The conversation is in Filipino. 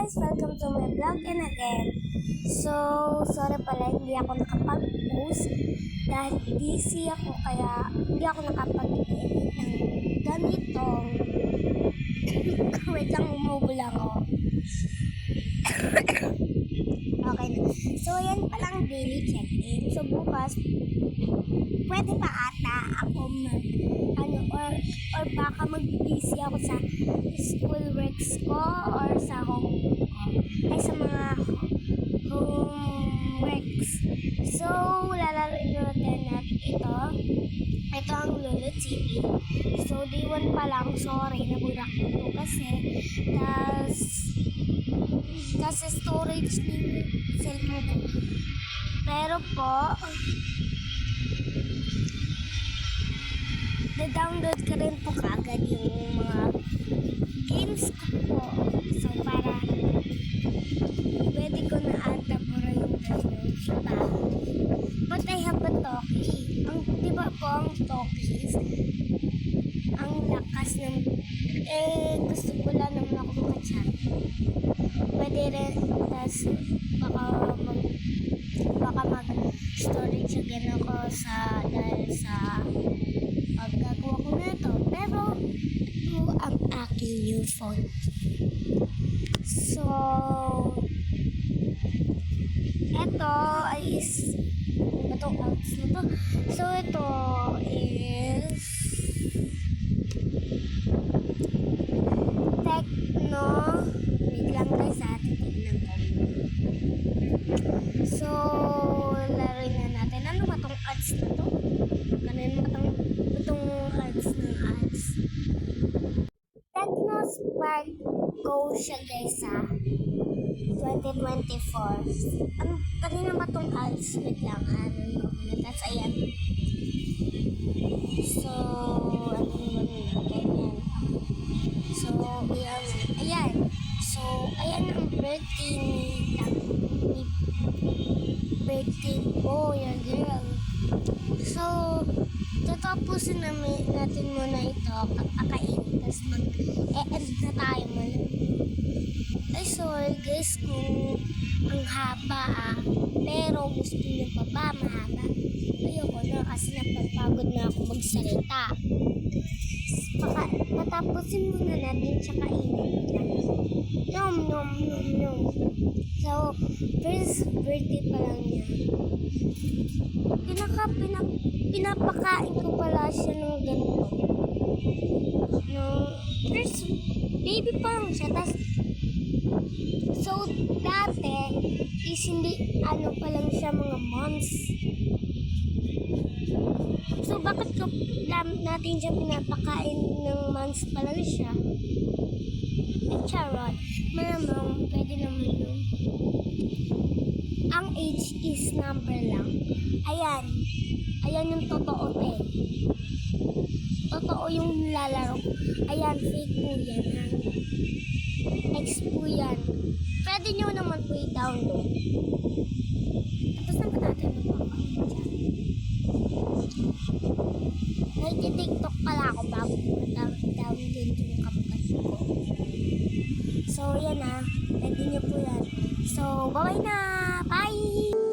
guys! Welcome to my vlog and again. So, sorry pala hindi ako nakapag-post dahil busy ako kaya hindi ako nakapag-edit ng ganitong wait lang, umubol ako. Okay na. So, yan palang daily check-in. So, bukas pwede pa ata ako or baka mag-busy ako sa school works ko or sa home ko. Ay, sa mga home works. So, lalaroin natin at ito. Ito ang Lolo TV. So, day 1 pa lang. Sorry, naburak ko to kasi storage ni cellphone ko. Pero po, na-download ka rin po kagad yung mga games ko po. So, para pwede ko na ata puro yung download pa. But I have a talkie. Di ba po ang talkies? Ang lakas ng... gusto ko lang naman ako makachat. Pwede rin, tas baka mag-storage again ako dahil sa paggagawa ko na ito. Pero, ito ang aking new phone. So, ito ay itong apps na to. So, ito is Tecno. Wait lang guys ha, titignan ko. So, laruin na natin. Ano ba tong ads na to? Kanino ba itong ads ng ads? Tecno Spark Go siya guys ha. 2024. Kanina ba itong ads? Wait lang ha. That's ayan. So, ano naman ganyan. So, ayan. So, ayan ang birthday ko, yung girl. So, tatapusin natin muna ito, kakain, tapos mag-e-end na tayo muna. Ay, sorry guys kung ang haba pero gusto niyo pa ba mahaba? Ayoko na kasi napapagod na ako magsalita. Tatapusin muna natin siya kainin lang. Nom nom nom nom. So, first birthday pa lang niya. Pinapakain ko pala siya ng ganito. No, first baby pa lang siya. So, dati is hindi pa lang siya mga months. So, bakit ko natin siya pinapakain ng months pa lang siya? Charot. Malamang, pwede naman yun. Ang age is number lang. Ayan. Ayan yung totoo Totoo yung lalaro. Ayan, fake po yan. Ex po yan. Pwede nyo naman po i-download. Tapos na ba natin magpapakain dyan? Nag-tiktok pala ako bago download yung kapatid ko. So, yan pwede nyo po yan. So, bye-bye na! Bye!